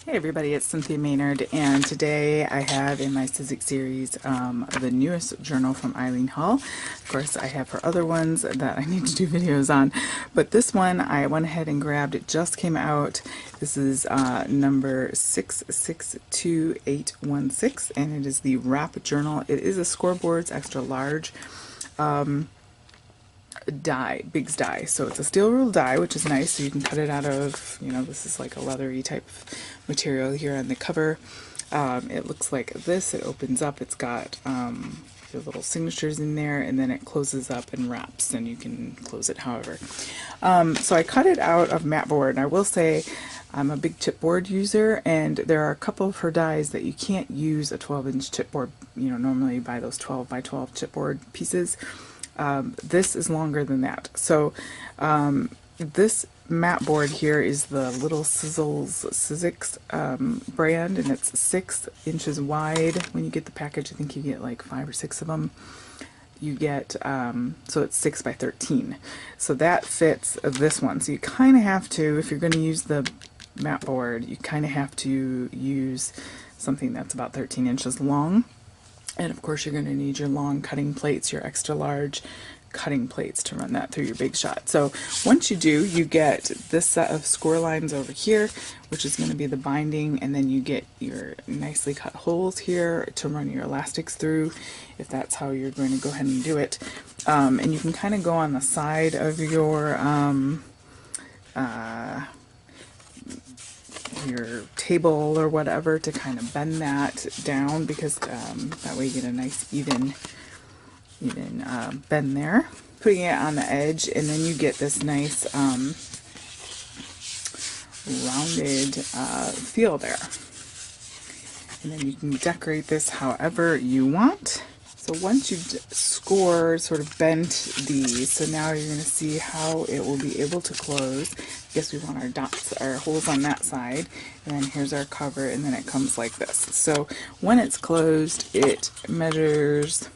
Hey everybody, it's Cynthia Maynard, and today I have in my Sizzix series the newest journal from Eileen Hall. Of course, I have her other ones that I need to do videos on, but this one I went ahead and grabbed. It just came out. This is number 662816, and it is the wrap journal. It is a scoreboards extra large die, Big's die. So it's a steel rule die, which is nice. So you can cut it out of, this is like a leathery type of material here on the cover. It looks like this. It opens up. It's got the little signatures in there, and then it closes up and wraps, and you can close it however. So I cut it out of mat board, and I will say I'm a big chipboard user, and there are a couple of her dies that you can't use a 12-inch chipboard. Normally you buy those 12 by 12 chipboard pieces. This is longer than that. So this mat board here is the little Sizzix brand, and it's 6 inches wide. When you get the package, I think you get like 5 or 6 of them. You get, so it's 6 by 13. So that fits this one. So you kind of have to, if you're going to use the mat board, you kind of have to use something that's about 13 inches long. And of course you're going to need your long cutting plates, your extra large cutting plates to run that through your big shot. So once you do, you get this set of score lines over here, which is going to be the binding, and then you get your nicely cut holes here to run your elastics through, if that's how you're going to go ahead and do it. And you can kind of go on the side of your table or whatever to kind of bend that down, because that way you get a nice even bend there. Putting it on the edge, and then you get this nice rounded feel there. And then you can decorate this however you want. So once you've scored, sort of bent these, so now you're going to see how it will be able to close. I guess we want our dots, our holes on that side, and then here's our cover, and then it comes like this. So when it's closed, it measures,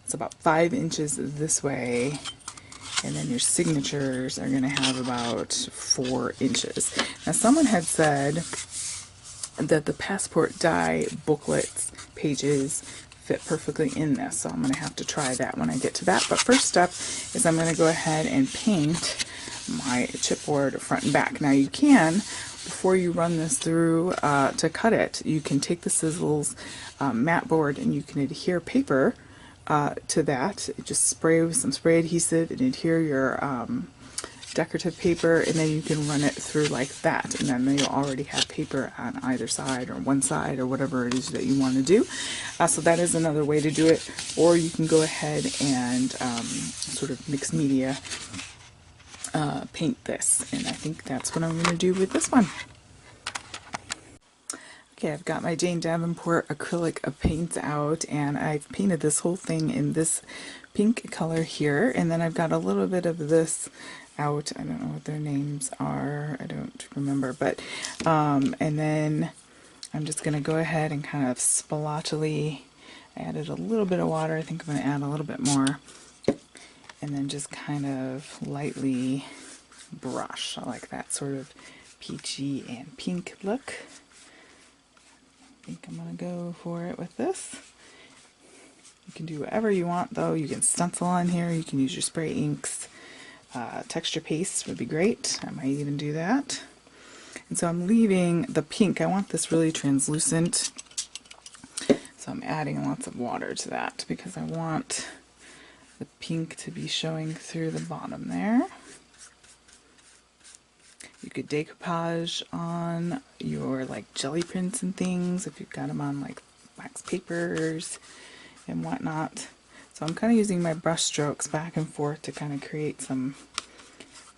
it's about 5 inches this way, and then your signatures are going to have about 4 inches. Now someone had said that the passport die booklets pages fit perfectly in this, so I'm going to have to try that when I get to that. But first step is I'm going to go ahead and paint my chipboard front and back. Now you can, before you run this through to cut it, you can take the Sizzix mat board and you can adhere paper to that. Just spray with some spray adhesive and adhere your decorative paper, and then you can run it through like that, and then you'll already have paper on either side or one side or whatever it is that you want to do. So that is another way to do it, or you can go ahead and sort of mixed media paint this, and I think that's what I'm going to do with this one. Okay, I've got my Jane Davenport acrylic paints out, and I've painted this whole thing in this pink color here, and then I've got a little bit of this out. I don't know what their names are, I don't remember, but and then I'm just going to go ahead and kind of splotchily, I added a little bit of water, I think I'm going to add a little bit more, and then just kind of lightly brush. I like that sort of peachy and pink look. I think I'm going to go for it with this. You can do whatever you want though. You can stencil on here, you can use your spray inks. Texture paste would be great. I might even do that. And so I'm leaving the pink. I want this really translucent. So I'm adding lots of water to that because I want the pink to be showing through the bottom there. You could decoupage on your like jelly prints and things if you've got them on like wax papers and whatnot. So I'm kind of using my brush strokes back and forth to kind of create some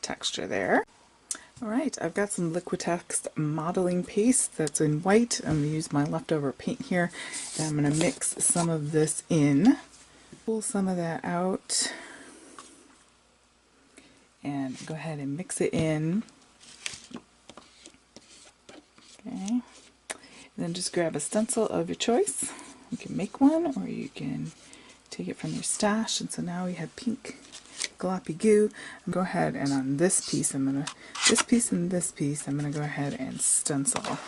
texture there. Alright, I've got some Liquitex modeling paste that's in white. I'm going to use my leftover paint here, and I'm going to mix some of this in. Pull some of that out and go ahead and mix it in. Okay, and then just grab a stencil of your choice. You can make one, or you can take it from your stash. And so now we have pink gloppy goo. Go ahead and on this piece, this piece and this piece, I'm gonna go ahead and stencil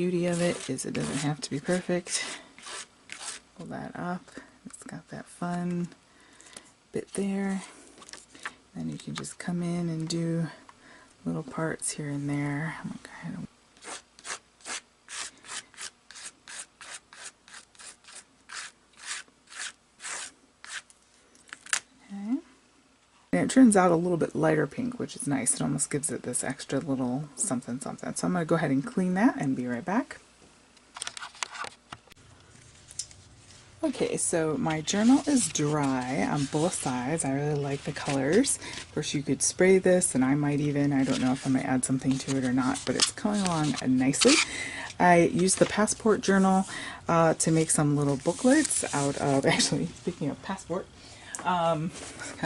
beauty of it is it doesn't have to be perfect. Pull that up. It's got that fun bit there. Then you can just come in and do little parts here and there. I'm gonna go ahead and and it turns out a little bit lighter pink, which is nice. It almost gives it this extra little something something. So I'm going to go ahead and clean that and be right back. Okay, so my journal is dry on both sides. I really like the colors. Of course, you could spray this, and I might even, I don't know if I might add something to it or not, but it's coming along nicely. I used the Passport journal to make some little booklets out of, actually, speaking of Passport, kind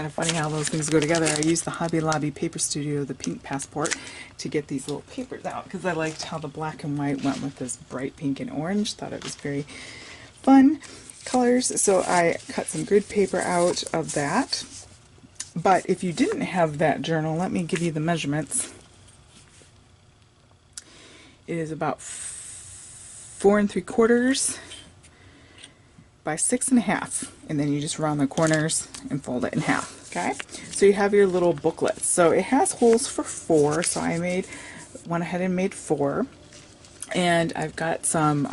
of funny how those things go together. I used the Hobby Lobby Paper Studio, the pink Passport, to get these little papers out because I liked how the black and white went with this bright pink and orange. Thought it was very fun colors. So I cut some grid paper out of that. But if you didn't have that journal, let me give you the measurements. It is about 4 3/4 by 6 1/2, and then you just round the corners and fold it in half. Okay, so you have your little booklet. So it has holes for 4, so I went ahead and made 4, and I've got some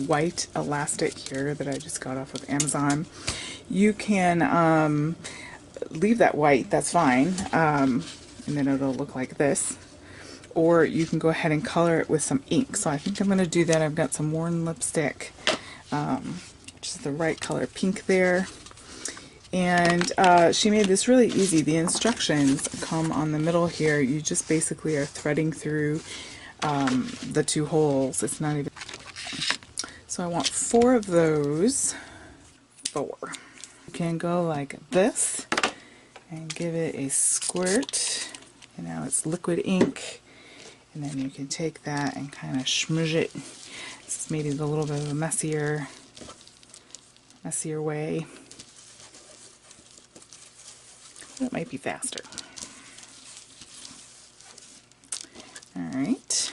white elastic here that I just got off of Amazon. You can leave that white, that's fine, and then it'll look like this, or you can go ahead and color it with some ink. So I think I'm going to do that. I've got some worn lipstick, which is the right color pink there. And she made this really easy. The instructions come on the middle here. You just basically are threading through the 2 holes. It's not even... So I want 4 of those. 4. You can go like this and give it a squirt. And now it's liquid ink. And then you can take that and kind of smudge it. This is made it a little bit of a messier way. That might be faster. Alright,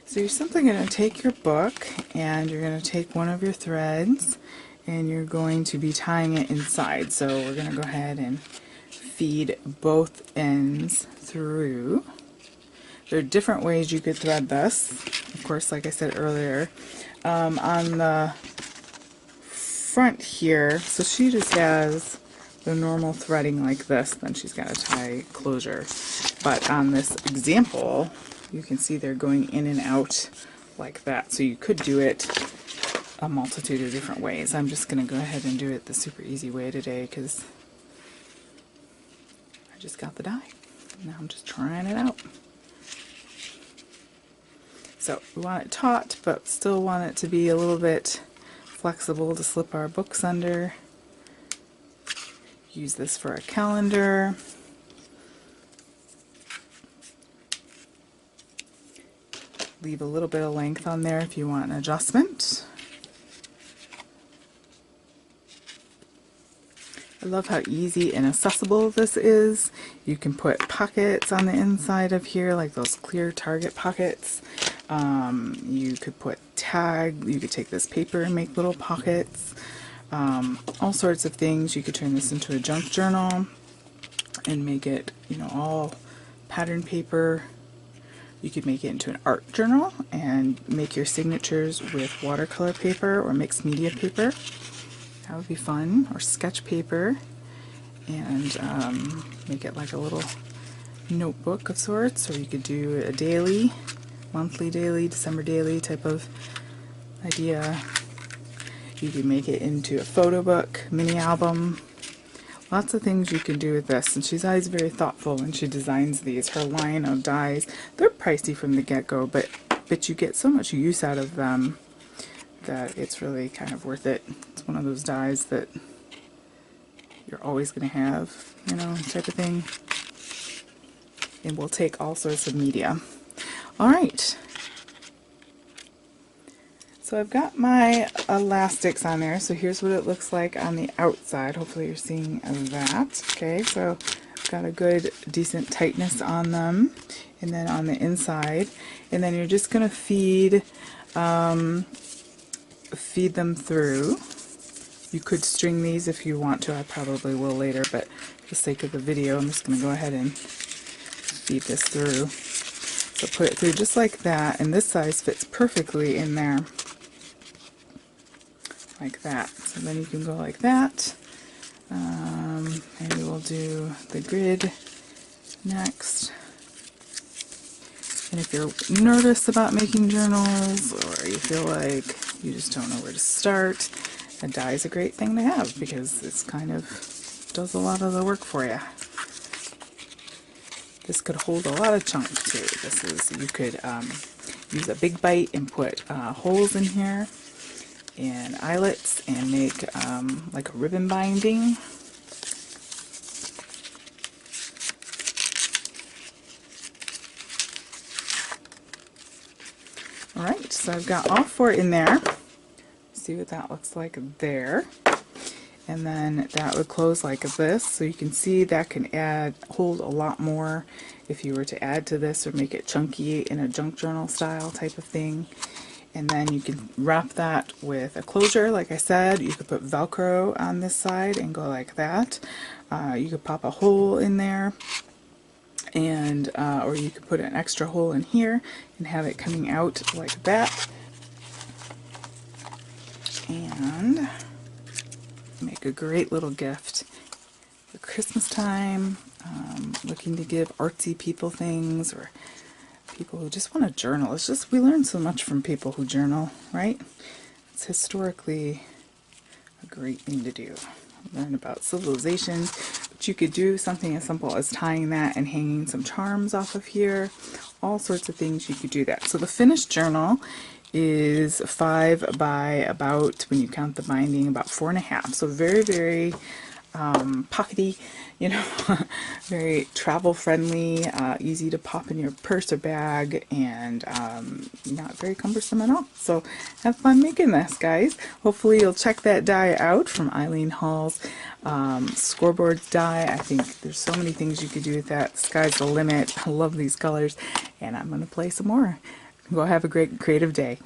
so you're simply going to take your book and you're going to take one of your threads and you're going to be tying it inside. So we're going to go ahead and feed both ends through. There are different ways you could thread this. Of course, like I said earlier, on the front here, so she just has the normal threading like this, then she's got a tie closure. But on this example, you can see they're going in and out like that. So you could do it a multitude of different ways. I'm just going to go ahead and do it the super easy way today because I just got the die. Now I'm just trying it out. So we want it taut, but still want it to be a little bit flexible to slip our books under. Use this for a calendar. Leave a little bit of length on there if you want an adjustment. I love how easy and accessible this is. You can put pockets on the inside of here, like those clear Target pockets. You could put tag, you could take this paper and make little pockets. All sorts of things. You could turn this into a junk journal and make it, you know, all pattern paper. You could make it into an art journal and make your signatures with watercolor paper or mixed media paper. That would be fun. Or sketch paper, and make it like a little notebook of sorts. Or you could do a daily, monthly daily, December daily type of idea. You could make it into a photo book, mini album. Lots of things you can do with this, and she's always very thoughtful when she designs these. Her line of dies, they're pricey from the get-go, but you get so much use out of them that it's really kind of worth it. It's one of those dies that you're always going to have, you know, type of thing. And will take all sorts of media. Alright. So I've got my elastics on there, so here's what it looks like on the outside. Hopefully you're seeing that. Okay, so I've got a good, decent tightness on them. And then on the inside. And then you're just going to feed feed them through. You could string these if you want to. I probably will later, but for the sake of the video, I'm just going to go ahead and feed this through. So put it through just like that, and this size fits perfectly in there. Like that. So then you can go like that. Maybe we'll do the grid next. And if you're nervous about making journals, or you feel like you just don't know where to start, a die is a great thing to have because it's kind of does a lot of the work for you. This could hold a lot of chunk too. This is, you could use a big bite and put holes in here and eyelets and make like a ribbon binding. Alright, so I've got all 4 in there. See what that looks like there. And then that would close like this. So you can see that can hold a lot more if you were to add to this or make it chunky in a junk journal style type of thing. And then you can wrap that with a closure. Like I said, you could put Velcro on this side and go like that. You could pop a hole in there, and or you could put an extra hole in here and have it coming out like that. And make a great little gift for Christmas time, looking to give artsy people things, or people who just want to journal. It's just, we learn so much from people who journal, right? It's historically a great thing to do. Learn about civilizations, but you could do something as simple as tying that and hanging some charms off of here. All sorts of things you could do that. So the finished journal is 5 by about, when you count the binding, about 4.5. So very, very pockety, you know, very travel friendly, easy to pop in your purse or bag, and not very cumbersome at all. So have fun making this, guys. Hopefully you'll check that die out from Eileen Hall's scoreboard die. I think there's so many things you could do with that. Sky's the limit. I love these colors, and I'm going to play some more. Go have a great creative day.